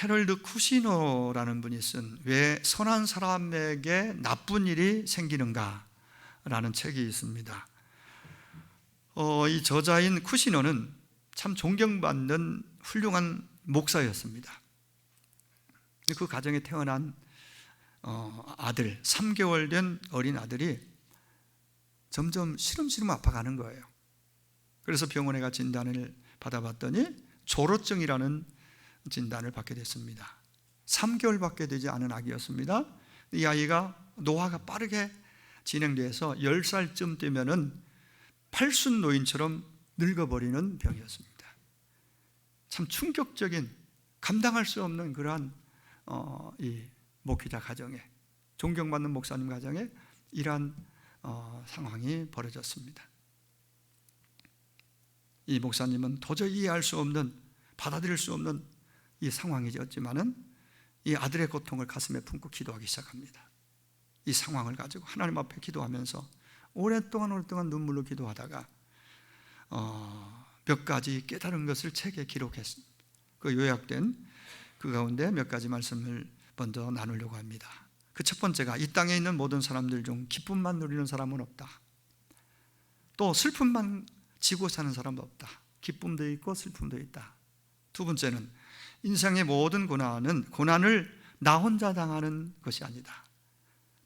헤럴드 쿠시노라는 분이 쓴 왜 선한 사람에게 나쁜 일이 생기는가 라는 책이 있습니다. 이 저자인 쿠시노는 참 존경받는 훌륭한 목사였습니다. 그 가정에 태어난 아들, 3개월 된 어린 아들이 점점 시름시름 아파가는 거예요. 그래서 병원에 가 진단을 받아봤더니 조로증이라는 진단을 받게 됐습니다. 3개월밖에 되지 않은 아기였습니다. 이 아이가 노화가 빠르게 진행돼서 10살쯤 되면은 팔순 노인처럼 늙어버리는 병이었습니다. 참 충격적인, 감당할 수 없는 그러한 이 목회자 가정에, 존경받는 목사님 가정에 이러한 상황이 벌어졌습니다. 이 목사님은 도저히 이해할 수 없는, 받아들일 수 없는 이 상황이었지만은 이 아들의 고통을 가슴에 품고 기도하기 시작합니다. 이 상황을 가지고 하나님 앞에 기도하면서 오랫동안 눈물로 기도하다가 몇 가지 깨달은 것을 책에 기록했습니다. 그 요약된 그 가운데 몇 가지 말씀을 먼저 나누려고 합니다. 그 첫 번째가, 이 땅에 있는 모든 사람들 중 기쁨만 누리는 사람은 없다. 또 슬픔만 지고 사는 사람도 없다. 기쁨도 있고 슬픔도 있다. 두 번째는, 인생의 모든 고난을 나 혼자 당하는 것이 아니다.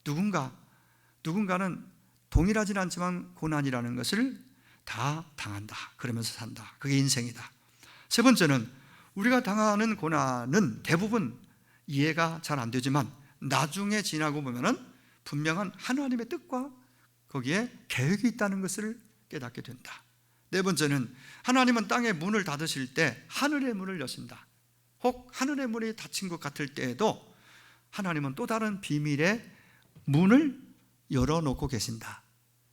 누군가는 동일하진 않지만 고난이라는 것을 다 당한다. 그러면서 산다. 그게 인생이다. 세 번째는, 우리가 당하는 고난은 대부분 이해가 잘 안 되지만 나중에 지나고 보면은 분명한 하나님의 뜻과 거기에 계획이 있다는 것을 깨닫게 된다. 네 번째는, 하나님은 땅의 문을 닫으실 때 하늘의 문을 여신다. 혹 하늘의 문이 닫힌 것 같을 때에도 하나님은 또 다른 비밀의 문을 열어놓고 계신다.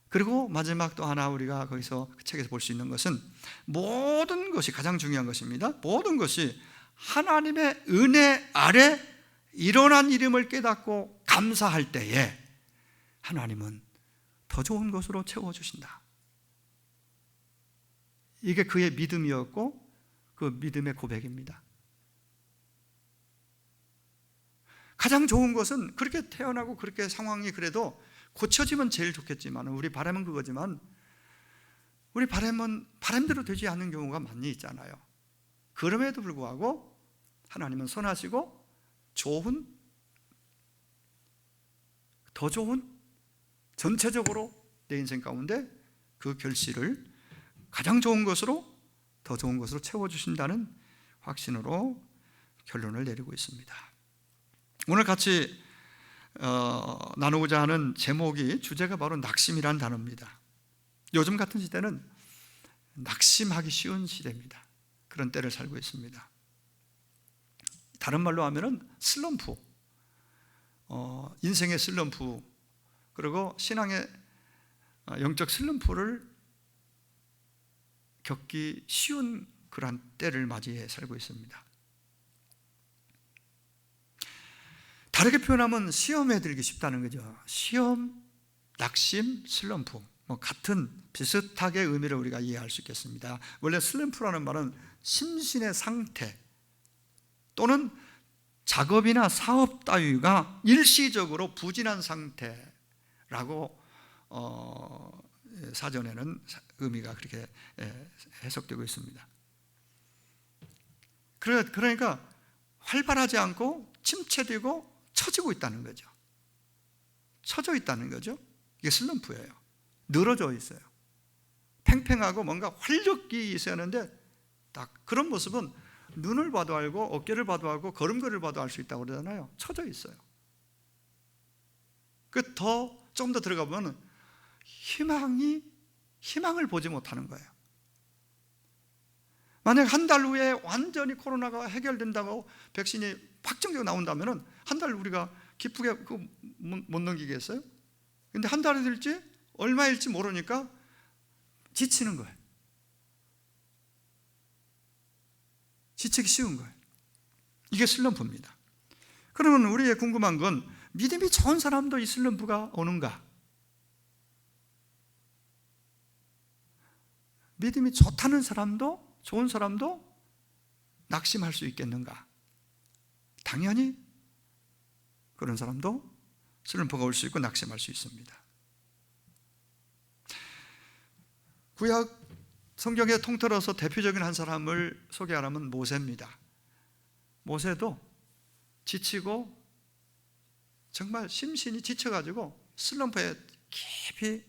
그리고 마지막 또 하나 우리가 거기서 그 책에서 볼 수 있는 것은, 모든 것이, 가장 중요한 것입니다, 모든 것이 하나님의 은혜 아래 일어난 일임을 깨닫고 감사할 때에 하나님은 더 좋은 것으로 채워주신다. 이게 그의 믿음이었고 그 믿음의 고백입니다. 가장 좋은 것은, 그렇게 태어나고 그렇게 상황이 그래도 고쳐지면 제일 좋겠지만, 우리 바람은 그거지만, 우리 바람은 바람대로 되지 않는 경우가 많이 있잖아요. 그럼에도 불구하고 하나님은 선하시고 더 좋은, 전체적으로 내 인생 가운데 그 결실을 가장 좋은 것으로, 더 좋은 것으로 채워주신다는 확신으로 결론을 내리고 있습니다. 오늘 같이 나누고자 하는 제목이, 주제가 바로 낙심이라는 단어입니다. 요즘 같은 시대는 낙심하기 쉬운 시대입니다. 그런 때를 살고 있습니다. 다른 말로 하면은 슬럼프, 인생의 슬럼프, 그리고 신앙의 영적 슬럼프를 겪기 쉬운 그러한 때를 맞이해 살고 있습니다. 다르게 표현하면 시험에 들기 쉽다는 거죠. 시험, 낙심, 슬럼프, 같은 비슷하게 의미를 우리가 이해할 수 있겠습니다. 원래 슬럼프라는 말은 심신의 상태 또는 작업이나 사업 따위가 일시적으로 부진한 상태라고 사전에는 의미가 그렇게 해석되고 있습니다. 그러니까 활발하지 않고 침체되고 처지고 있다는 거죠. 처져 있다는 거죠. 이게 슬럼프예요. 늘어져 있어요. 팽팽하고 뭔가 활력이 있어야 하는데, 딱 그런 모습은 눈을 봐도 알고 어깨를 봐도 알고 걸음걸이를 봐도 알 수 있다고 그러잖아요. 처져 있어요. 좀 더 들어가 보면 희망을 보지 못하는 거예요. 만약 한 달 후에 완전히 코로나가 해결된다고 백신이 확정되고 나온다면 한 달 우리가 기쁘게 못 넘기겠어요? 근데 한 달이 될지 얼마일지 모르니까 지치는 거예요. 지치기 쉬운 거예요. 이게 슬럼프입니다. 그러면 우리의 궁금한 건, 믿음이 좋은 사람도 이 슬럼프가 오는가? 믿음이 좋다는 사람도, 좋은 사람도 낙심할 수 있겠는가? 당연히 그런 사람도 슬럼프가 올 수 있고 낙심할 수 있습니다. 구약 성경에 통틀어서 대표적인 한 사람을 소개하라면 모세입니다. 모세도 지치고 정말 심신이 지쳐가지고 슬럼프에 깊이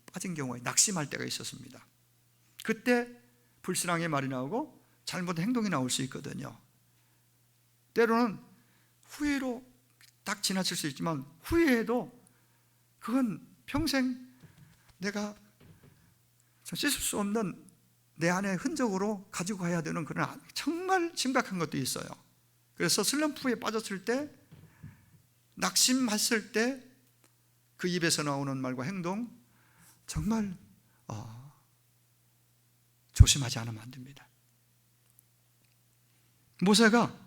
빠진 경우에 낙심할 때가 있었습니다. 그때 불신앙의 말이 나오고 잘못된 행동이 나올 수 있거든요. 때로는 후회로 딱 지나칠 수 있지만 후회해도 그건 평생 내가 씻을 수 없는 내 안의 흔적으로 가지고 가야 되는 그런 정말 심각한 것도 있어요. 그래서 슬럼프에 빠졌을 때, 낙심했을 때 그 입에서 나오는 말과 행동 정말 조심하지 않으면 안 됩니다. 모세가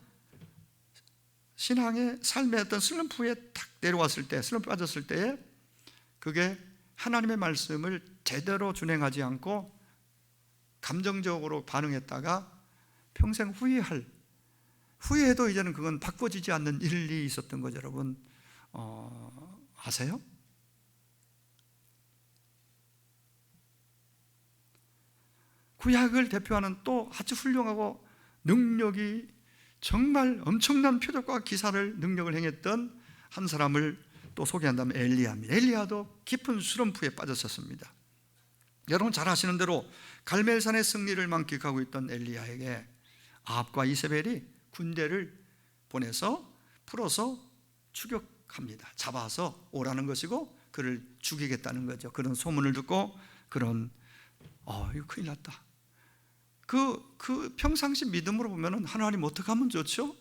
신앙의 삶의 어떤 슬럼프에 딱 내려왔을 때, 슬럼프에 빠졌을 때에 그게 하나님의 말씀을 제대로 준행하지 않고 감정적으로 반응했다가 평생 후회해도 이제는 그건 바꿔지지 않는 일이 있었던 거죠. 여러분 아세요? 구약을 대표하는 또 아주 훌륭하고 능력이 정말 엄청난 표적과 기사를 능력을 행했던 한 사람을 또 소개한다면 엘리야입니다. 엘리야도 깊은 슬럼프에 빠졌었습니다. 여러분 잘 아시는 대로 갈멜산의 승리를 만끽하고 있던 엘리야에게 아합과 이세벨이 군대를 보내서 풀어서 추격합니다. 잡아서 오라는 것이고 그를 죽이겠다는 거죠. 그런 소문을 듣고 이거 큰일 났다. 그 평상시 믿음으로 보면은 하나님 어떻게 하면 좋죠?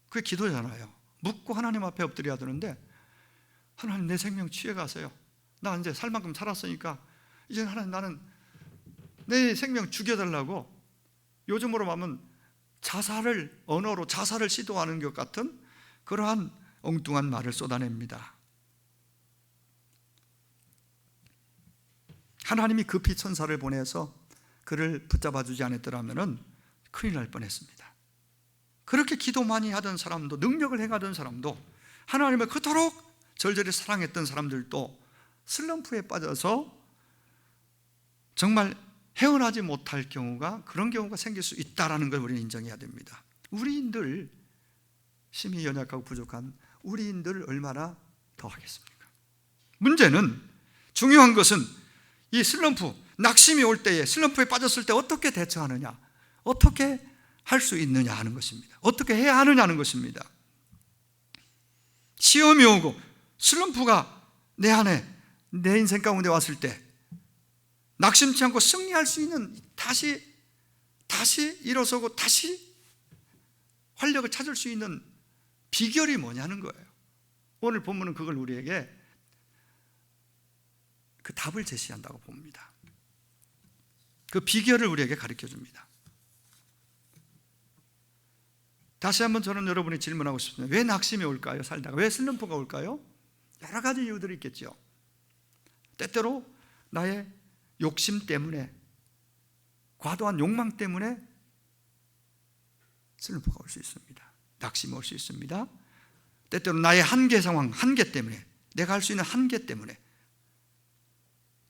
그게 기도잖아요. 묻고 하나님 앞에 엎드려야 되는데 하나님 내 생명 취해가세요. 나 이제 살 만큼 살았으니까 이제 하나님 나는 내 생명 죽여달라고, 요즘으로 하면 언어로 자살을 시도하는 것 같은 그러한 엉뚱한 말을 쏟아냅니다. 하나님이 급히 천사를 보내서 그를 붙잡아 주지 않았더라면 큰일 날 뻔했습니다. 그렇게 기도 많이 하던 사람도, 능력을 행하던 사람도, 하나님을 그토록 절절히 사랑했던 사람들도 슬럼프에 빠져서 정말 헤어나지 못할 경우가, 그런 경우가 생길 수 있다는 걸 우리는 인정해야 됩니다. 우리인들, 심히 연약하고 부족한 우리인들 얼마나 더 하겠습니까? 문제는, 중요한 것은 이 슬럼프, 낙심이 올 때에, 슬럼프에 빠졌을 때 어떻게 대처하느냐, 어떻게 할 수 있느냐 하는 것입니다. 어떻게 해야 하느냐는 것입니다. 시험이 오고 슬럼프가 내 안에, 내 인생 가운데 왔을 때 낙심치 않고 승리할 수 있는, 다시 일어서고 다시 활력을 찾을 수 있는 비결이 뭐냐는 거예요. 오늘 본문은 그걸 우리에게 그 답을 제시한다고 봅니다. 그 비결을 우리에게 가르쳐 줍니다. 다시 한번 저는 여러분이 질문하고 싶습니다. 왜 낙심이 올까요? 살다가 왜 슬럼프가 올까요? 여러 가지 이유들이 있겠죠. 때때로 나의 욕심 때문에, 과도한 욕망 때문에 슬럼프가 올 수 있습니다. 낙심이 올 수 있습니다. 때때로 나의 한계 상황, 한계 때문에, 내가 할 수 있는 한계 때문에,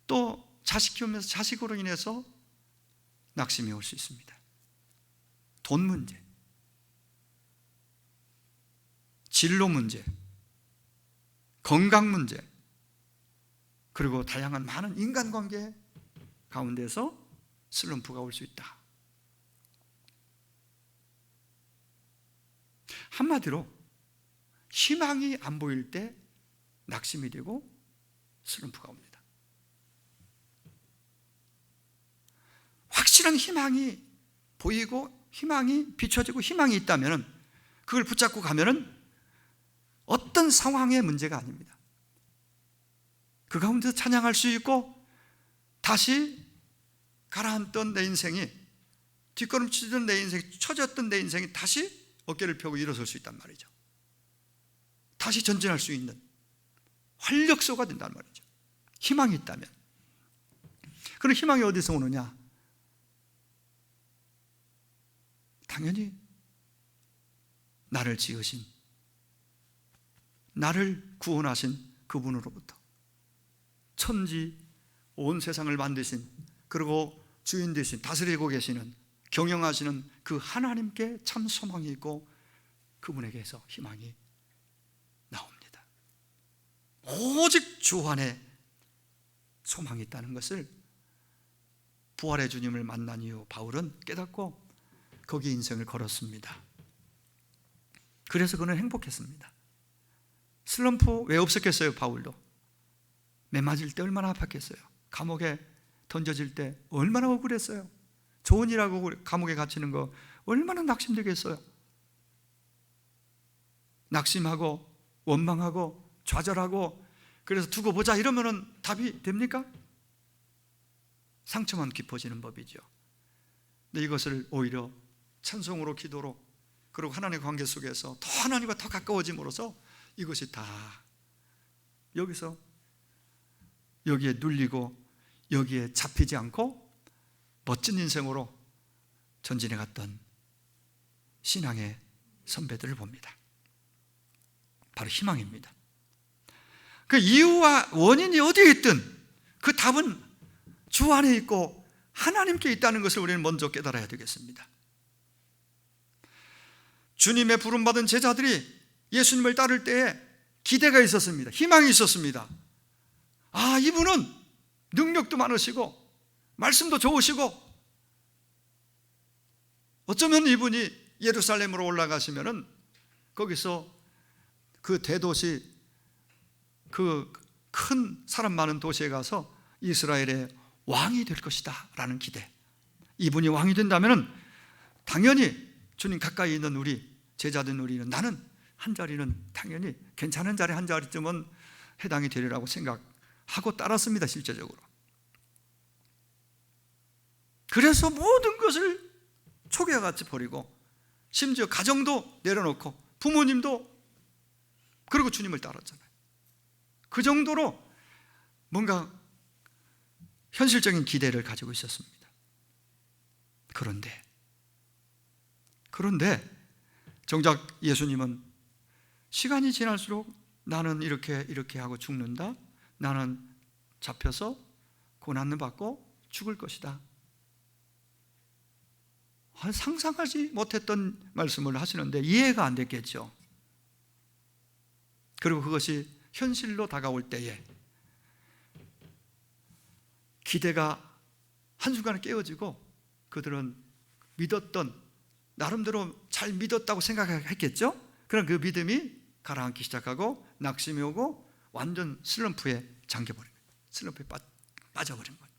또 자식 키우면서 자식으로 인해서 낙심이 올 수 있습니다. 돈 문제, 진로 문제, 건강 문제, 그리고 다양한 많은 인간관계 가운데서 슬럼프가 올 수 있다. 한마디로 희망이 안 보일 때 낙심이 되고 슬럼프가 옵니다. 확실한 희망이 보이고 희망이 비춰지고 희망이 있다면 그걸 붙잡고 가면은 어떤 상황의 문제가 아닙니다. 그 가운데서 찬양할 수 있고 다시 가라앉던 내 인생이, 뒷걸음치던 내 인생이, 처졌던 내 인생이 다시 어깨를 펴고 일어설 수 있단 말이죠. 다시 전진할 수 있는 활력소가 된단 말이죠. 희망이 있다면. 그럼 희망이 어디서 오느냐? 당연히 나를 지으신, 나를 구원하신 그분으로부터, 천지 온 세상을 만드신, 그리고 주인 되신, 다스리고 계시는, 경영하시는 그 하나님께 참 소망이 있고 그분에게서 희망이 나옵니다. 오직 주 안에 소망이 있다는 것을 부활의 주님을 만난 이후 바울은 깨닫고 거기 인생을 걸었습니다. 그래서 그는 행복했습니다. 슬럼프 왜 없었겠어요? 바울도 매 맞을 때 얼마나 아팠겠어요? 감옥에 던져질 때 얼마나 억울했어요? 좋은 일하고 감옥에 갇히는 거 얼마나 낙심되겠어요? 낙심하고 원망하고 좌절하고, 그래서 두고 보자 이러면은 답이 됩니까? 상처만 깊어지는 법이죠. 근데 이것을 오히려 찬송으로, 기도로, 그리고 하나님의 관계 속에서 더 하나님과 더 가까워짐으로써 이것이 다 여기서 여기에 눌리고 여기에 잡히지 않고 멋진 인생으로 전진해 갔던 신앙의 선배들을 봅니다. 바로 희망입니다. 그 이유와 원인이 어디에 있든 그 답은 주 안에 있고 하나님께 있다는 것을 우리는 먼저 깨달아야 되겠습니다. 주님의 부름받은 제자들이 예수님을 따를 때에 기대가 있었습니다. 희망이 있었습니다. 아, 이분은 능력도 많으시고 말씀도 좋으시고, 어쩌면 이분이 예루살렘으로 올라가시면은 거기서 그 대도시, 그 큰 사람 많은 도시에 가서 이스라엘의 왕이 될 것이다 라는 기대. 이분이 왕이 된다면은 당연히 주님 가까이 있는 우리 제자된 우리는, 나는 한 자리는 당연히 괜찮은 자리 한 자리쯤은 해당이 되리라고 생각하고 따랐습니다. 실제적으로. 그래서 모든 것을 초기와같이 버리고, 심지어 가정도 내려놓고 부모님도, 그리고 주님을 따랐잖아요. 그 정도로 뭔가 현실적인 기대를 가지고 있었습니다. 그런데 정작 예수님은 시간이 지날수록 나는 이렇게 하고 죽는다, 나는 잡혀서 고난을 받고 죽을 것이다, 상상하지 못했던 말씀을 하시는데 이해가 안 됐겠죠. 그리고 그것이 현실로 다가올 때에 기대가 한순간에 깨어지고 그들은 믿었던, 나름대로 잘 믿었다고 생각했겠죠. 그럼 그 믿음이 가라앉기 시작하고 낙심이 오고 완전 슬럼프에 잠겨버린 거예요. 슬럼프에 빠져버린 거예요.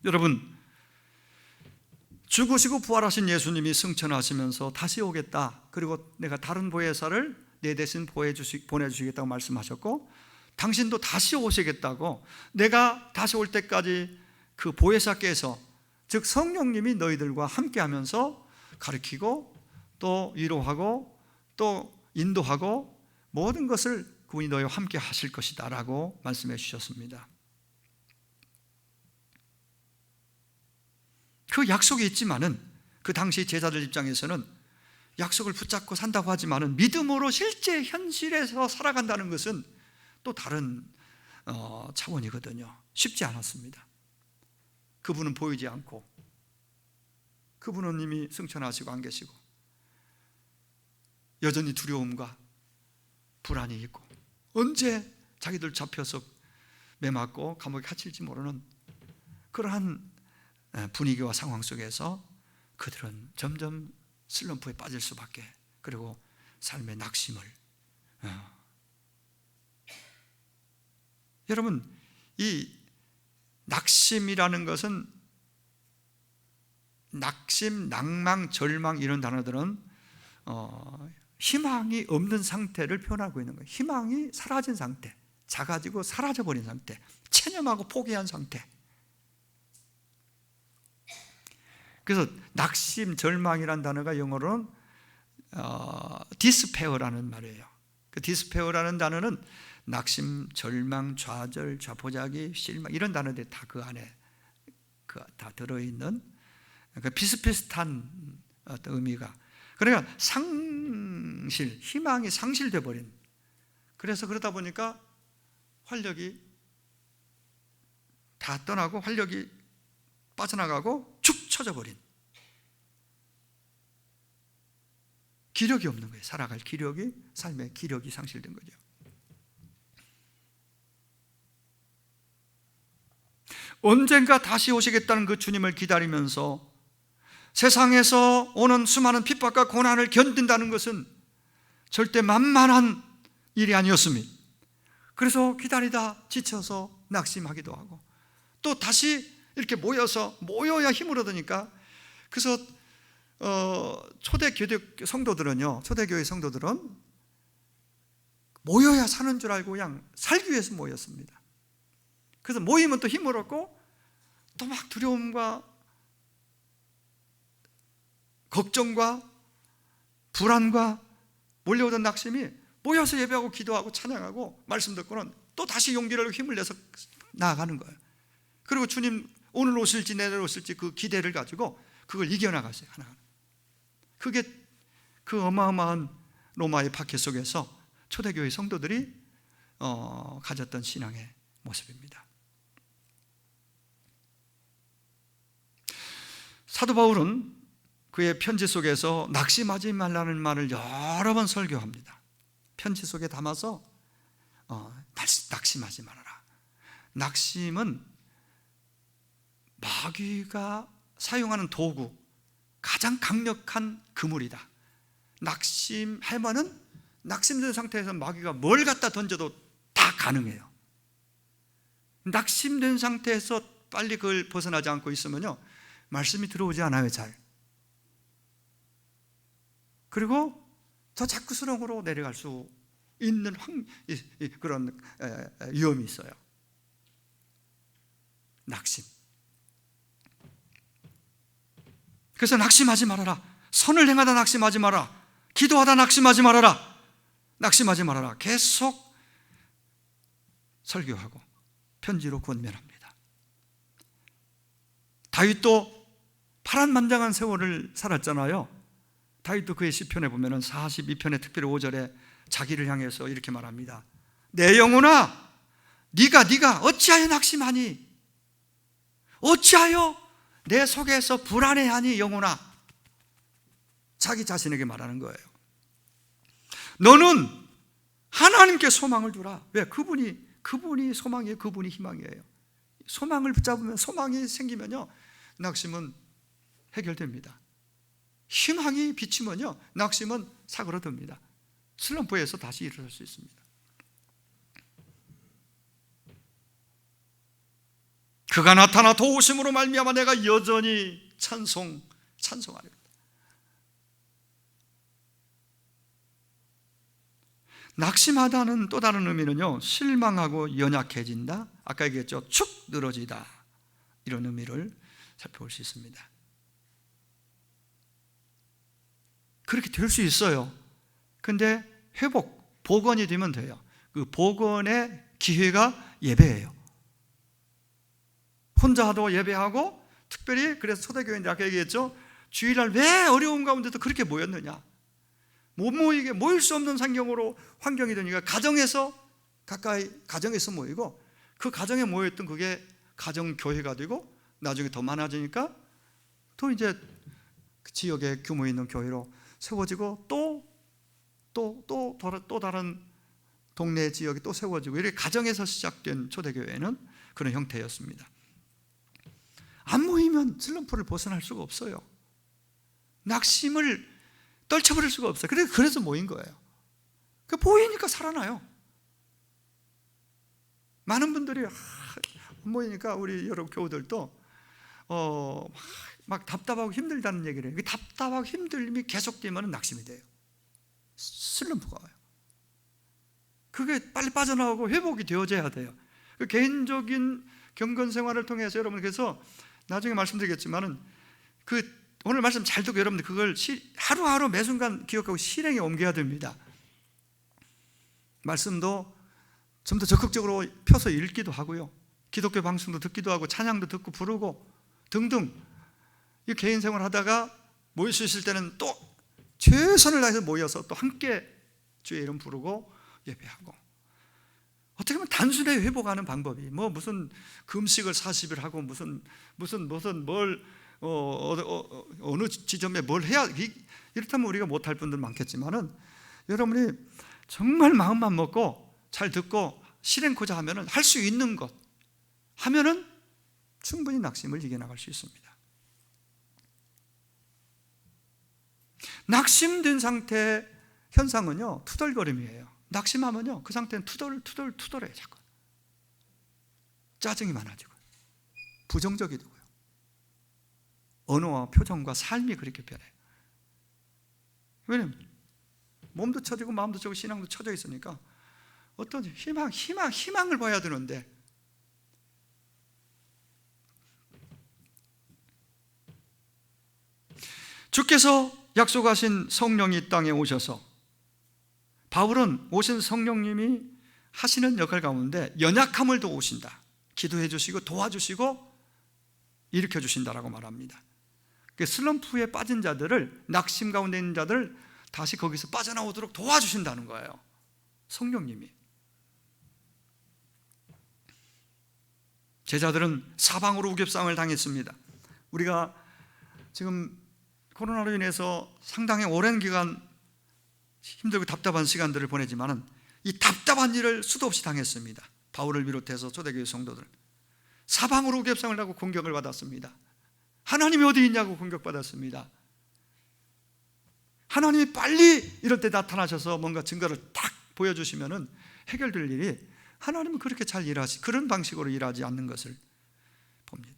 여러분, 죽으시고 부활하신 예수님이 승천하시면서 다시 오겠다, 그리고 내가 다른 보혜사를 내 대신 보내주시겠다고 말씀하셨고, 당신도 다시 오시겠다고, 내가 다시 올 때까지 그 보혜사께서, 즉 성령님이 너희들과 함께 하면서 가르치고 또 위로하고 또 인도하고 모든 것을 그분이 너희와 함께 하실 것이다 라고 말씀해 주셨습니다. 그 약속이 있지만은, 그 당시 제자들 입장에서는 약속을 붙잡고 산다고 하지만은 믿음으로 실제 현실에서 살아간다는 것은 또 다른 차원이거든요. 쉽지 않았습니다. 그분은 보이지 않고, 그분은 이미 승천하시고 안 계시고, 여전히 두려움과 불안이 있고, 언제 자기들 잡혀서 매맞고 감옥에 갇힐지 모르는 그러한 분위기와 상황 속에서 그들은 점점 슬럼프에 빠질 수밖에, 그리고 삶의 낙심을, 여러분, 이 낙심이라는 것은, 낙심, 낭망, 절망 이런 단어들은 희망이 없는 상태를 표현하고 있는 거예요. 희망이 사라진 상태, 작아지고 사라져버린 상태, 체념하고 포기한 상태. 그래서 낙심, 절망이라는 단어가 영어로는 디스페어라는 말이에요. 그 디스페어라는 단어는 낙심, 절망, 좌절, 좌포자기, 실망 이런 단어들이 다 그 안에 다 들어있는 그러니까 비슷비슷한 어떤 의미가. 그러니까 상실, 희망이 상실돼 버린. 그래서 그러다 보니까 활력이 다 떠나고 활력이 빠져나가고 축 처져 버린. 기력이 없는 거예요. 살아갈 기력이, 삶의 기력이 상실된 거죠. 언젠가 다시 오시겠다는 그 주님을 기다리면서 세상에서 오는 수많은 핍박과 고난을 견딘다는 것은 절대 만만한 일이 아니었습니다. 그래서 기다리다 지쳐서 낙심하기도 하고, 또 다시 이렇게 모여야 힘을 얻으니까, 그래서 초대교회 성도들은 모여야 사는 줄 알고 그냥 살기 위해서 모였습니다. 그래서 모이면 또 힘을 얻고, 또 막 두려움과 걱정과 불안과 몰려오던 낙심이 모여서 예배하고 기도하고 찬양하고 말씀 듣고는 또 다시 용기를 내고 힘을 내서 나아가는 거예요. 그리고 주님 오늘 오실지 내일 오실지 그 기대를 가지고 그걸 이겨나가세요. 하나. 그게 그 어마어마한 로마의 박해 속에서 초대교회 성도들이 가졌던 신앙의 모습입니다. 사도 바울은 그의 편지 속에서 낙심하지 말라는 말을 여러 번 설교합니다. 편지 속에 담아서 낙심하지 말아라. 낙심은 마귀가 사용하는 도구, 가장 강력한 그물이다. 낙심하면은 낙심된 상태에서 마귀가 뭘 갖다 던져도 다 가능해요. 낙심된 상태에서 빨리 그걸 벗어나지 않고 있으면요, 말씀이 들어오지 않아요, 잘. 그리고 더 자꾸 수렁으로 내려갈 수 있는 그런 위험이 있어요. 낙심. 그래서 낙심하지 말아라. 선을 행하다 낙심하지 마라. 기도하다 낙심하지 말아라. 낙심하지 말아라. 계속 설교하고 편지로 권면합니다. 다윗도 파란만장한 세월을 살았잖아요. 다윗도 그의 시편에 보면은 42편의 특별히 5절에 자기를 향해서 이렇게 말합니다. 내 영혼아, 네가 어찌하여 낙심하니? 어찌하여 내 속에서 불안해하니? 영혼아, 자기 자신에게 말하는 거예요. 너는 하나님께 소망을 두라. 왜? 그분이 소망이에요. 그분이 희망이에요. 소망을 붙잡으면, 소망이 생기면요, 낙심은 해결됩니다. 희망이 비치면요, 낙심은 사그러듭니다. 슬럼프에서 다시 일어설 수 있습니다. 그가 나타나 도우심으로 말미암아 내가 여전히 찬송하리로다. 낙심하다는 또 다른 의미는요, 실망하고 연약해진다, 아까 얘기했죠, 축 늘어지다, 이런 의미를 살펴볼 수 있습니다. 그렇게 될 수 있어요. 근데 복원이 되면 돼요. 그 복원의 기회가 예배예요. 혼자 하도 예배하고, 특별히 그래서 초대교회인데 아까 얘기했죠, 주일날 왜 어려운 가운데도 그렇게 모였느냐, 못 모이게, 모일 수 없는 환경이 되니까 가정에서 모이고, 그 가정에 모였던 그게 가정교회가 되고, 나중에 더 많아지니까 또 이제 그 지역에 규모 있는 교회로 세워지고, 또 다른 동네 지역이 또 세워지고, 이렇게 가정에서 시작된 초대교회는 그런 형태였습니다. 안 모이면 슬럼프를 벗어날 수가 없어요. 낙심을 떨쳐버릴 수가 없어요. 그래서 모인 거예요. 보이니까 살아나요. 많은 분들이 안 모이니까 우리 여러 교우들도 막 답답하고 힘들다는 얘기를 해요. 답답하고 힘듦이 계속되면 낙심이 돼요. 슬럼프가 와요. 그게 빨리 빠져나오고 회복이 되어져야 돼요. 그 개인적인 경건 생활을 통해서 여러분, 그래서 나중에 말씀드리겠지만은 오늘 말씀 잘 듣고 여러분들 그걸 하루하루 매 순간 기억하고 실행에 옮겨야 됩니다. 말씀도 좀 더 적극적으로 펴서 읽기도 하고요, 기독교 방송도 듣기도 하고, 찬양도 듣고 부르고 등등, 이 개인 생활 하다가 모일 수 있을 때는 또 최선을 다해서 모여서 또 함께 주의 이름 부르고 예배하고, 어떻게 보면 단순히 회복하는 방법이 뭐 무슨 금식을 40일 하고 무슨 뭘 어느 지점에 뭘 해야, 이렇다면 우리가 못할 분들 많겠지만은, 여러분이 정말 마음만 먹고 잘 듣고 실행코자 하면은, 할 수 있는 것 하면은 충분히 낙심을 이겨나갈 수 있습니다. 낙심된 상태 현상은요, 투덜거림이에요. 낙심하면요, 그 상태는 투덜해요. 자꾸 짜증이 많아지고 부정적이 되고요, 언어와 표정과 삶이 그렇게 변해요. 왜냐면 몸도 처지고 마음도 처지고 신앙도 처져 있으니까 어떤 희망을 봐야 되는데, 주께서 약속하신 성령이 이 땅에 오셔서, 바울은 오신 성령님이 하시는 역할 가운데 연약함을 도우신다, 기도해 주시고 도와주시고 일으켜 주신다라고 말합니다. 슬럼프에 빠진 자들을, 낙심 가운데 있는 자들을 다시 거기서 빠져나오도록 도와주신다는 거예요, 성령님이. 제자들은 사방으로 우겹상을 당했습니다. 우리가 지금 코로나로 인해서 상당히 오랜 기간 힘들고 답답한 시간들을 보내지만은, 이 답답한 일을 수도 없이 당했습니다. 바울을 비롯해서 초대교회 성도들 사방으로 우겹상을 하고 공격을 받았습니다. 하나님이 어디 있냐고 공격받았습니다. 하나님이 빨리 이럴 때 나타나셔서 뭔가 증거를 딱 보여주시면은 해결될 일이, 하나님은 그렇게 잘 그런 방식으로 일하지 않는 것을 봅니다.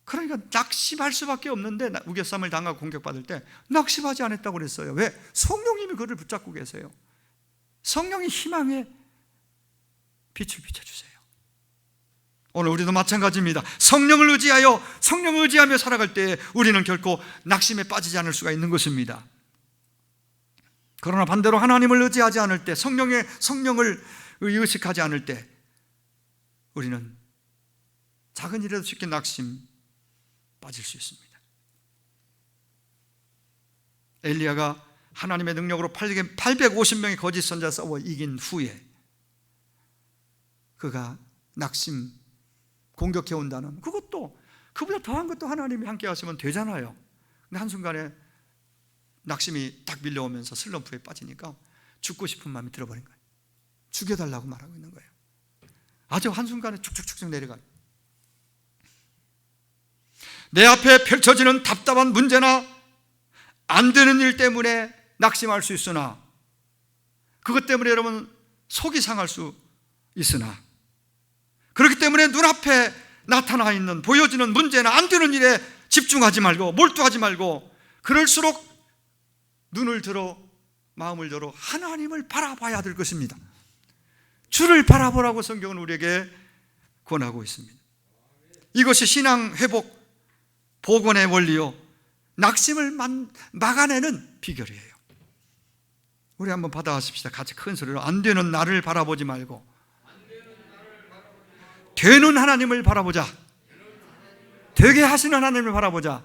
그러니까 낙심할 수밖에 없는데, 우겨쌈을 당하고 공격받을 때 낙심하지 않았다고 그랬어요. 왜? 성령님이 그를 붙잡고 계세요. 성령이 희망의 빛을 비춰주세요. 오늘 우리도 마찬가지입니다. 성령을 의지하며 살아갈 때 우리는 결코 낙심에 빠지지 않을 수가 있는 것입니다. 그러나 반대로 하나님을 의지하지 않을 때, 성령을 의식하지 않을 때, 우리는 작은 일에도 쉽게 낙심 빠질 수 있습니다. 엘리야가 하나님의 능력으로 850명의 거짓 선자 싸워 이긴 후에, 그가 낙심 공격해 온다는, 그것도 그보다 더한 것도 하나님이 함께 하시면 되잖아요. 근데 한순간에 낙심이 딱 밀려오면서 슬럼프에 빠지니까 죽고 싶은 마음이 들어버린 거예요. 죽여달라고 말하고 있는 거예요. 아주 한순간에 축축축축 내려가요. 내 앞에 펼쳐지는 답답한 문제나 안 되는 일 때문에 낙심할 수 있으나, 그것 때문에 여러분 속이 상할 수 있으나, 그렇기 때문에 눈앞에 나타나 있는 보여지는 문제나 안 되는 일에 집중하지 말고 몰두하지 말고, 그럴수록 눈을 들어 마음을 들어 하나님을 바라봐야 될 것입니다. 주를 바라보라고 성경은 우리에게 권하고 있습니다. 이것이 신앙 회복 복원의 원리요, 낙심을 막아내는 비결이에요. 우리 한번 받아하십시다. 같이 큰 소리로. 안 되는 나를 바라보지 말고 되는 하나님을 바라보자. 되게 하시는 하나님을 바라보자.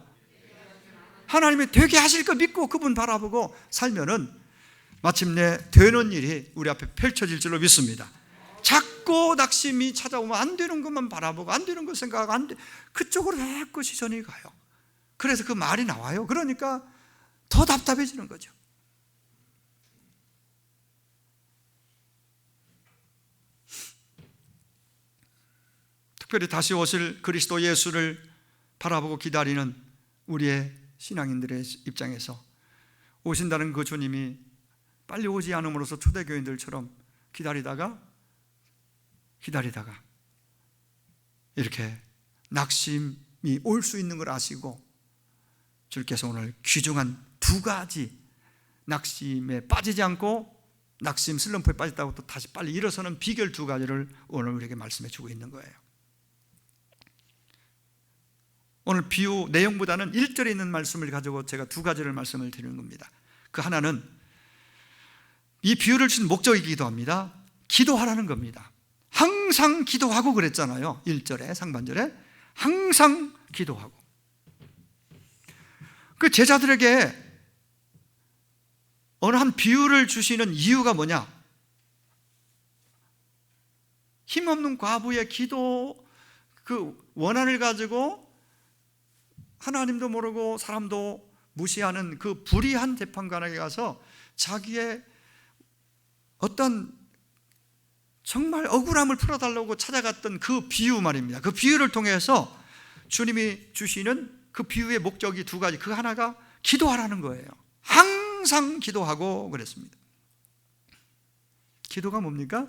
하나님이 되게 하실 거 믿고 그분 바라보고 살면은 마침내 되는 일이 우리 앞에 펼쳐질 줄로 믿습니다. 자꾸 낙심이 찾아오면 안 되는 것만 바라보고 안 되는 것 생각하고 그쪽으로 자꾸 시선이 가요. 그래서 그 말이 나와요. 그러니까 더 답답해지는 거죠. 특별히 다시 오실 그리스도 예수를 바라보고 기다리는 우리의 신앙인들의 입장에서, 오신다는 그 주님이 빨리 오지 않음으로써 초대교인들처럼 기다리다가 이렇게 낙심이 올 수 있는 걸 아시고, 주께서 오늘 귀중한 두 가지, 낙심에 빠지지 않고 낙심 슬럼프에 빠졌다고 또 다시 빨리 일어서는 비결 두 가지를 오늘 우리에게 말씀해 주고 있는 거예요. 오늘 비유 내용보다는 1절에 있는 말씀을 가지고 제가 두 가지를 말씀을 드리는 겁니다. 그 하나는 이 비유를 준 목적이기도 합니다. 기도하라는 겁니다. 항상 기도하고 그랬잖아요. 1절에 상반절에 항상 기도하고. 그 제자들에게 어느 한 비유를 주시는 이유가 뭐냐? 힘없는 과부의 기도, 그 원한을 가지고 하나님도 모르고 사람도 무시하는 그 불의한 재판관에게 가서 자기의 어떤 정말 억울함을 풀어달라고 찾아갔던 그 비유 말입니다. 그 비유를 통해서 주님이 주시는 그 비유의 목적이 두 가지. 그 하나가 기도하라는 거예요. 항상 기도하고 그랬습니다. 기도가 뭡니까?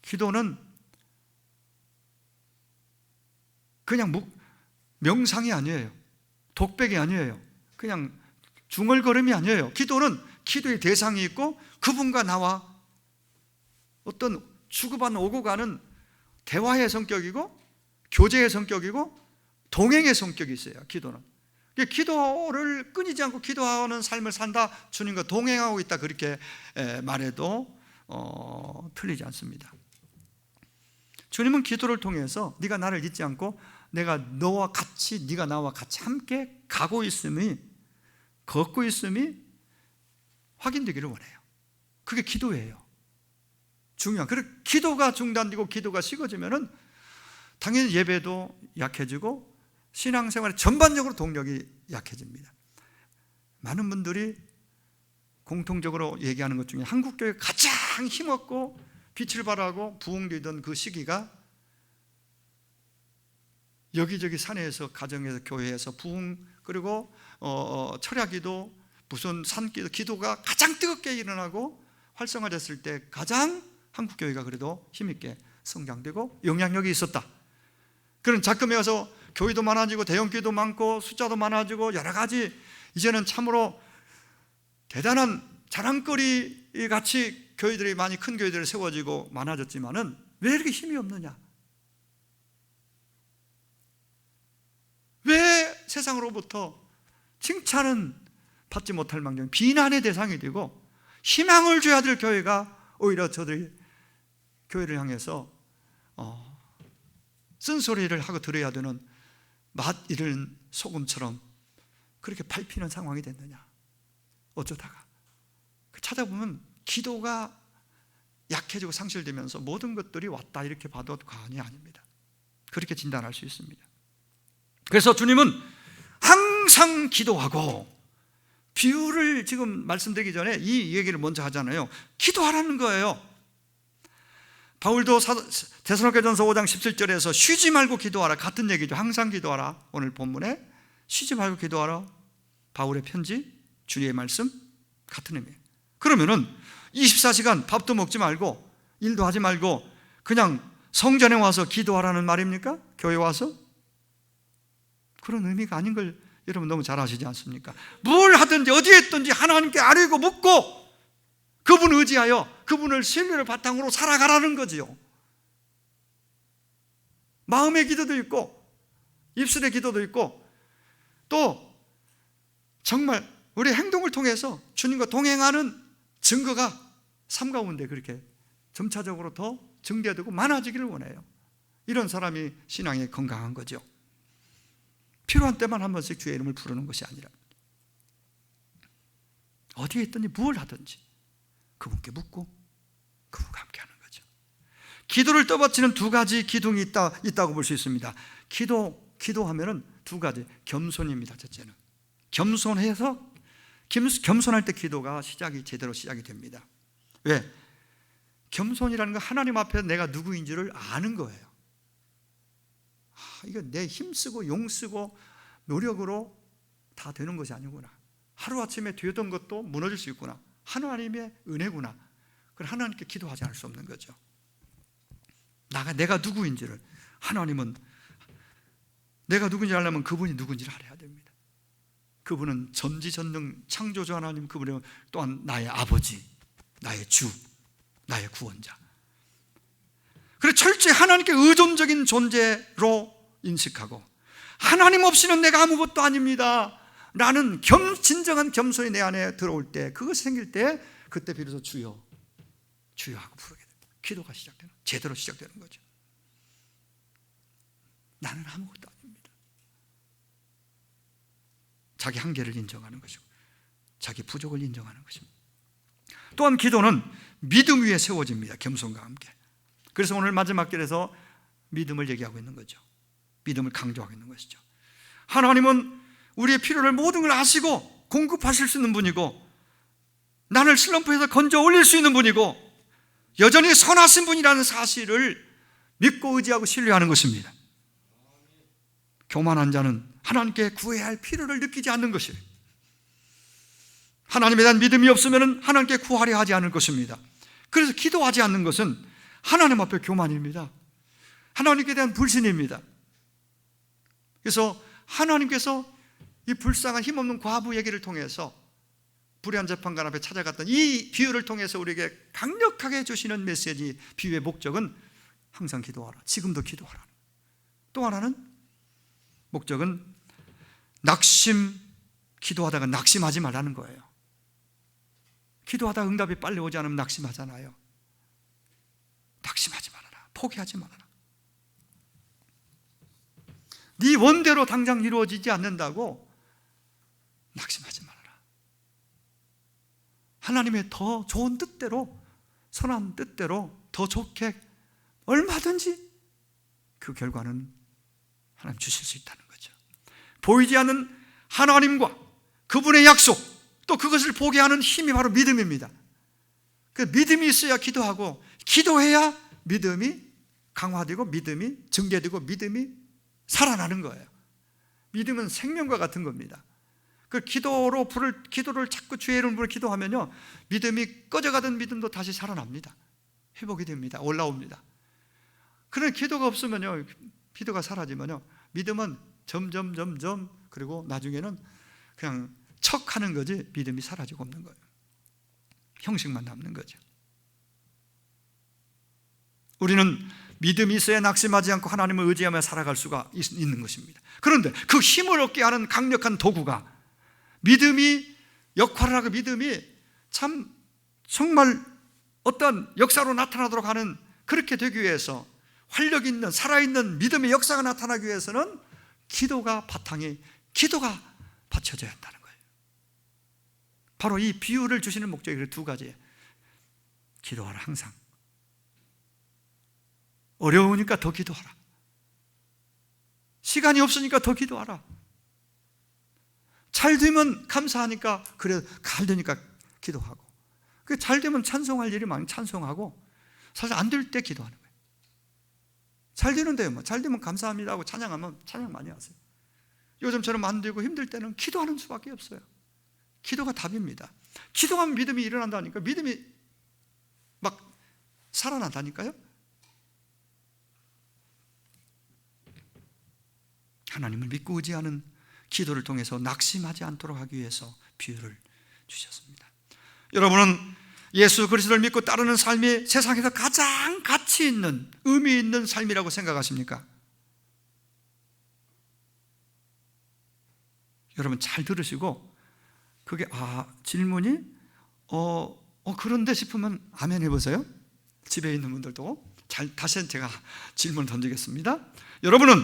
기도는 그냥 명상이 아니에요. 독백이 아니에요. 그냥 중얼거림이 아니에요. 기도는 기도의 대상이 있고 그분과 나와 어떤 주고받는 오고 가는 대화의 성격이고 교제의 성격이고 동행의 성격이 있어요. 기도는 기도를 끊이지 않고 기도하는 삶을 산다, 주님과 동행하고 있다, 그렇게 말해도 틀리지 않습니다. 주님은 기도를 통해서 네가 나를 잊지 않고 내가 너와 같이, 네가 나와 같이 함께 가고 있음이, 걷고 있음이 확인되기를 원해요. 그게 기도예요. 중요한. 그리고 기도가 중단되고 기도가 식어지면은 당연히 예배도 약해지고 신앙생활의 전반적으로 동력이 약해집니다. 많은 분들이 공통적으로 얘기하는 것 중에 한국교회가 가장 힘없고 빛을 발하고 부흥되던 그 시기가 여기저기 산에서, 가정에서, 교회에서 부흥, 그리고 철야기도, 무슨 산기도, 기도가 가장 뜨겁게 일어나고 활성화됐을 때 가장 한국교회가 그래도 힘있게 성장되고 영향력이 있었다. 그런 작금에 와서 교회도 많아지고 대형교회도 많고 숫자도 많아지고 여러 가지, 이제는 참으로 대단한 자랑거리 같이 교회들이, 많이 큰 교회들이 세워지고 많아졌지만은 왜 이렇게 힘이 없느냐? 왜 세상으로부터 칭찬은 받지 못할 망정 비난의 대상이 되고 희망을 줘야 될 교회가 오히려 저들이 교회를 향해서 쓴소리를 하고 들어야 되는 맛 잃은 소금처럼 그렇게 밟히는 상황이 됐느냐? 어쩌다가 찾아보면 기도가 약해지고 상실되면서 모든 것들이 왔다, 이렇게 봐도 과언이 아닙니다. 그렇게 진단할 수 있습니다. 그래서 주님은 항상 기도하고, 비유를 지금 말씀드리기 전에 이 얘기를 먼저 하잖아요. 기도하라는 거예요. 바울도 데살로니가전서 5장 17절에서 쉬지 말고 기도하라, 같은 얘기죠. 항상 기도하라. 오늘 본문에 쉬지 말고 기도하라, 바울의 편지, 주님의 말씀, 같은 의미예요. 그러면은 24시간 밥도 먹지 말고 일도 하지 말고 그냥 성전에 와서 기도하라는 말입니까? 교회 와서? 그런 의미가 아닌 걸 여러분 너무 잘 아시지 않습니까? 뭘 하든지 어디에 있든지 하나님께 아뢰고 묻고 그분을 의지하여 그분을 신뢰를 바탕으로 살아가라는 거지요. 마음의 기도도 있고 입술의 기도도 있고 또 정말 우리 행동을 통해서 주님과 동행하는 증거가 삶 가운데 그렇게 점차적으로 더 증대되고 많아지기를 원해요. 이런 사람이 신앙에 건강한 거죠. 필요한 때만 한 번씩 주의 이름을 부르는 것이 아니라 어디에 있든지 무엇을 하든지 그분께 묻고 그분과 함께 하는 거죠. 기도를 떠받치는 두 가지 기둥이 있다고 볼 수 있습니다. 기도하면은 두 가지. 겸손입니다. 첫째는 겸손해서, 겸손할 때 기도가 제대로 시작이 됩니다. 왜? 겸손이라는 건 하나님 앞에 내가 누구인지를 아는 거예요. 이거 내 힘쓰고 용쓰고 노력으로 다 되는 것이 아니구나. 하루아침에 되던 것도 무너질 수 있구나. 하나님의 은혜구나. 그걸 하나님께 기도하지 않을 수 없는 거죠. 내가 누구인지를, 하나님은 내가 누군지 알려면 그분이 누군지를 알아야 됩니다. 그분은 전지전능 창조주 하나님, 그분은 또한 나의 아버지, 나의 주, 나의 구원자. 그래서 철저히 하나님께 의존적인 존재로 인식하고, 하나님 없이는 내가 아무것도 아닙니다 라는 진정한 겸손이 내 안에 들어올 때, 그것이 생길 때 그때 비로소 주여 주여 하고 부르게 됩니다. 기도가 제대로 시작되는 거죠. 나는 아무것도 아닙니다. 자기 한계를 인정하는 것이고 자기 부족을 인정하는 것입니다. 또한 기도는 믿음 위에 세워집니다. 겸손과 함께. 그래서 오늘 마지막 절에서 믿음을 얘기하고 있는 거죠. 믿음을 강조하고 있는 것이죠. 하나님은 우리의 필요를 모든 걸 아시고 공급하실 수 있는 분이고 나를 슬럼프에서 건져 올릴 수 있는 분이고 여전히 선하신 분이라는 사실을 믿고 의지하고 신뢰하는 것입니다. 교만한 자는 하나님께 구해야 할 필요를 느끼지 않는 것이에요. 하나님에 대한 믿음이 없으면 하나님께 구하려 하지 않을 것입니다. 그래서 기도하지 않는 것은 하나님 앞에 교만입니다. 하나님께 대한 불신입니다. 그래서 하나님께서 이 불쌍한 힘없는 과부 얘기를 통해서 불의한 재판관 앞에 찾아갔던 이 비유를 통해서 우리에게 강력하게 주시는 메시지, 비유의 목적은 항상 기도하라, 지금도 기도하라. 또 하나는 목적은 기도하다가 낙심하지 말라는 거예요. 기도하다 응답이 빨리 오지 않으면 낙심하잖아요. 낙심하지 말아라, 포기하지 말아라. 네 원대로 당장 이루어지지 않는다고 낙심하지 말아라. 하나님의 더 좋은 뜻대로, 선한 뜻대로 더 좋게 얼마든지 그 결과는 하나님 주실 수 있다는 거죠. 보이지 않는 하나님과 그분의 약속, 또 그것을 보게 하는 힘이 바로 믿음입니다. 그 믿음이 있어야 기도하고, 기도해야 믿음이 강화되고 믿음이 증개되고 믿음이 살아나는 거예요. 믿음은 생명과 같은 겁니다. 그 기도를 자꾸 주의 이름으로 기도하면요, 믿음이 꺼져가던 믿음도 다시 살아납니다. 회복이 됩니다. 올라옵니다. 그런 기도가 없으면요, 기도가 사라지면요, 믿음은 점점 그리고 나중에는 그냥 척하는 거지 믿음이 사라지고 없는 거예요. 형식만 남는 거죠. 우리는 믿음이 있어야 낙심하지 않고 하나님을 의지하며 살아갈 수가 있는 것입니다. 그런데 그 힘을 얻게 하는 강력한 도구가 믿음이 역할을 하고 믿음이 정말 어떤 역사로 나타나도록 하는, 그렇게 되기 위해서 활력 있는 살아있는 믿음의 역사가 나타나기 위해서는 기도가 받쳐져야 한다는 거예요. 바로 이 비유를 주시는 목적이 두 가지예요. 기도하라, 항상. 어려우니까 더 기도하라. 시간이 없으니까 더 기도하라. 잘 되면 감사하니까, 그래 잘 되니까 기도하고, 잘 되면 찬송할 일이 많으면 찬송하고, 사실 안 될 때 기도하는 거예요. 잘 되는데요, 잘 되면 감사합니다 하고 찬양하면 찬양 많이 하세요. 요즘처럼 안 되고 힘들 때는 기도하는 수밖에 없어요. 기도가 답입니다. 기도하면 믿음이 일어난다니까, 믿음이 막 살아난다니까요. 하나님을 믿고 의지하는 기도를 통해서 낙심하지 않도록 하기 위해서 비유를 주셨습니다. 여러분은 예수 그리스도를 믿고 따르는 삶이 세상에서 가장 가치 있는, 의미 있는 삶이라고 생각하십니까? 여러분 잘 들으시고, 그게 질문이 그런데 싶으면 아멘 해보세요. 집에 있는 분들도 다시 제가 질문 던지겠습니다. 여러분은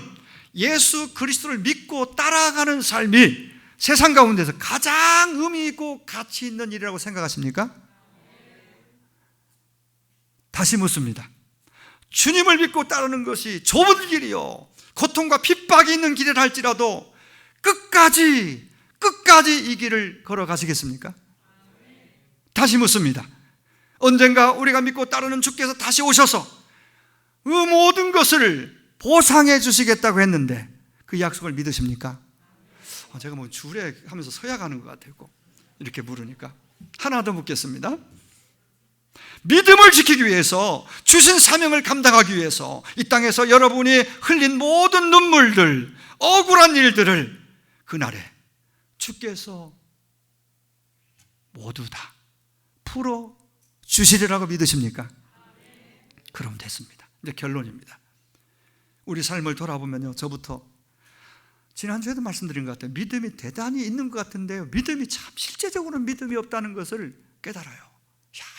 예수 그리스도를 믿고 따라가는 삶이 세상 가운데서 가장 의미 있고 가치 있는 일이라고 생각하십니까? 다시 묻습니다. 주님을 믿고 따르는 것이 좁은 길이요, 고통과 핍박이 있는 길이라 할지라도 끝까지 이 길을 걸어가시겠습니까? 다시 묻습니다. 언젠가 우리가 믿고 따르는 주께서 다시 오셔서 그 모든 것을 보상해 주시겠다고 했는데 그 약속을 믿으십니까? 제가 주례 하면서 서약하는 것 같아요. 이렇게 물으니까 하나 더 묻겠습니다. 믿음을 지키기 위해서, 주신 사명을 감당하기 위해서 이 땅에서 여러분이 흘린 모든 눈물들, 억울한 일들을 그날에 주께서 모두 다 풀어 주시리라고 믿으십니까? 그럼 됐습니다. 이제 결론입니다. 우리 삶을 돌아보면요, 저부터 지난주에도 말씀드린 것 같아요. 믿음이 대단히 있는 것 같은데요, 믿음이 참 실제적으로 믿음이 없다는 것을 깨달아요.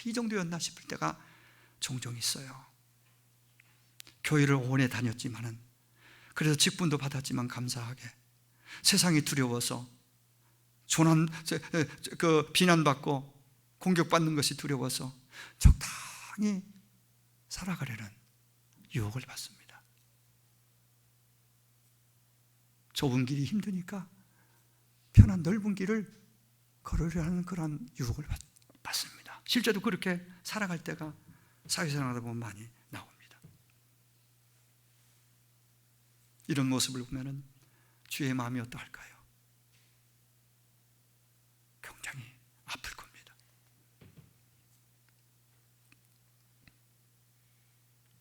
이 정도였나 싶을 때가 종종 있어요. 교회를 오래 다녔지만은, 그래서 직분도 받았지만 감사하게 세상이 두려워서 비난받고 공격받는 것이 두려워서 적당히 살아가려는 유혹을 받습니다. 좁은 길이 힘드니까 편한 넓은 길을 걸으려는 그런 유혹을 받습니다. 실제로 그렇게 살아갈 때가 사회생활하다 보면 많이 나옵니다. 이런 모습을 보면 주의 마음이 어떠할까요? 굉장히 아플 겁니다.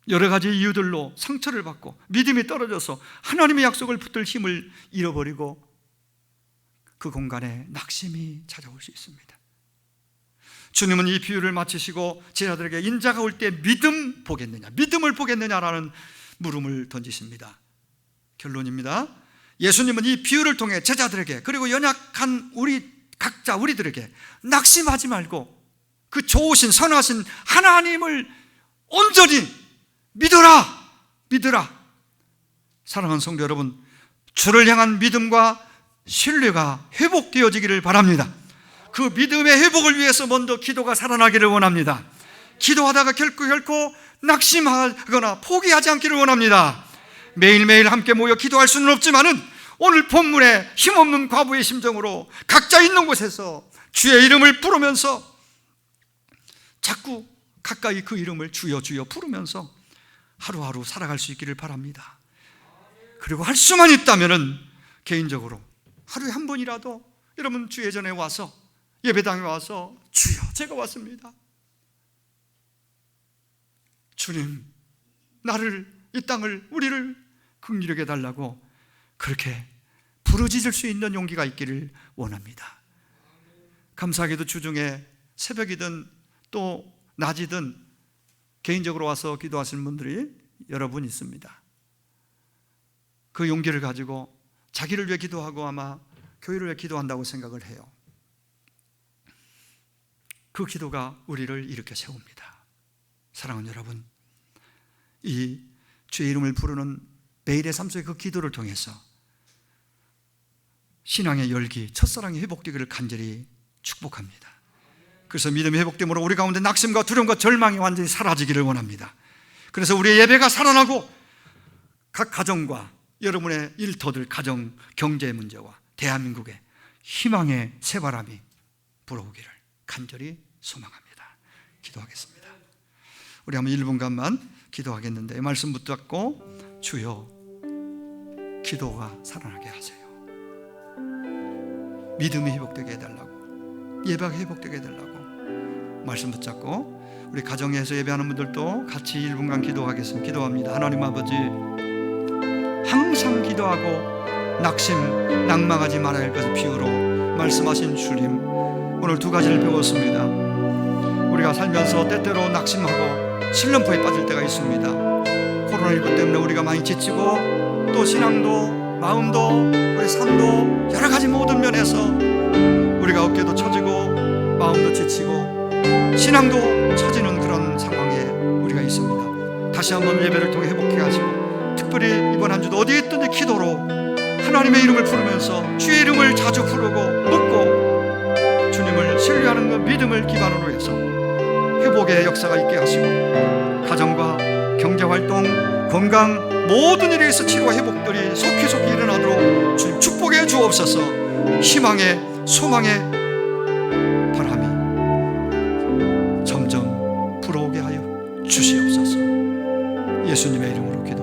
여러 가지 이유들로 상처를 받고 믿음이 떨어져서 하나님의 약속을 붙들 힘을 잃어버리고 그 공간에 낙심이 찾아올 수 있습니다. 주님은 이 비유를 마치시고 제자들에게 인자가 올 때 믿음을 보겠느냐라는 물음을 던지십니다. 결론입니다. 예수님은 이 비유를 통해 제자들에게, 그리고 연약한 우리들에게 낙심하지 말고 그 좋으신 선하신 하나님을 온전히 믿으라. 사랑하는 성도 여러분, 주를 향한 믿음과 신뢰가 회복되어지기를 바랍니다. 그 믿음의 회복을 위해서 먼저 기도가 살아나기를 원합니다. 기도하다가 결코 낙심하거나 포기하지 않기를 원합니다. 매일매일 함께 모여 기도할 수는 없지만은 오늘 본문에 힘없는 과부의 심정으로 각자 있는 곳에서 주의 이름을 부르면서 자꾸 가까이 그 이름을 주여 부르면서 하루하루 살아갈 수 있기를 바랍니다. 그리고 할 수만 있다면은 개인적으로 하루에 한 번이라도 여러분 주 예전에 와서 예배당에 와서 주여 제가 왔습니다. 주님 나를, 이 땅을, 우리를 긍휼하게 해달라고 그렇게 부르짖을 수 있는 용기가 있기를 원합니다. 감사하게도 주중에 새벽이든 또 낮이든 개인적으로 와서 기도하시는 분들이 여러 분 있습니다. 그 용기를 가지고 자기를 위해 기도하고 아마 교회를 위해 기도한다고 생각을 해요. 그 기도가 우리를 일으켜 세웁니다. 사랑하는 여러분, 이 주의 이름을 부르는 매일의 삶 속의 그 기도를 통해서 신앙의 열기, 첫사랑이 회복되기를 간절히 축복합니다. 그래서 믿음이 회복됨으로 우리 가운데 낙심과 두려움과 절망이 완전히 사라지기를 원합니다. 그래서 우리의 예배가 살아나고 각 가정과 여러분의 일터들, 가정, 경제 문제와 대한민국의 희망의 새바람이 불어오기를 간절히 소망합니다. 기도하겠습니다. 우리 한번 1분간만 기도하겠는데 이 말씀 붙잡고 주여 기도가 살아나게 하세요. 믿음이 회복되게 해달라고, 예배가 회복되게 해달라고 말씀 붙잡고 우리 가정에서 예배하는 분들도 같이 1분간 기도하겠습니다. 기도합니다. 하나님 아버지, 항상 기도하고 낙심하지 말아야 할 것을 비유로 말씀하신 주님, 오늘 두 가지를 배웠습니다. 우리가 살면서 때때로 낙심하고 슬럼프에 빠질 때가 있습니다. 코로나19 때문에 우리가 많이 지치고 또 신앙도 마음도 우리 삶도 여러 가지 모든 면에서 우리가 어깨도 처지고 마음도 지치고 신앙도 처지는 그런 상황에 우리가 있습니다. 다시 한번 예배를 통해 회복해 하시고 특별히 이번 한 주도 어디에 있든지 기도로 하나님의 이름을 부르면서 주의 이름을 자주 부르고 묻고 주님을 신뢰하는 그 믿음을 기반으로 해서 회복의 역사가 있게 하시고 가정과 경제활동, 건강 모든 일에 있어 치료와 회복들이 속히 일어나도록 주님 축복해 주옵소서. 희망의 소망의 바람이 점점 불어오게 하여 주시옵소서. 예수님의 이름으로 기도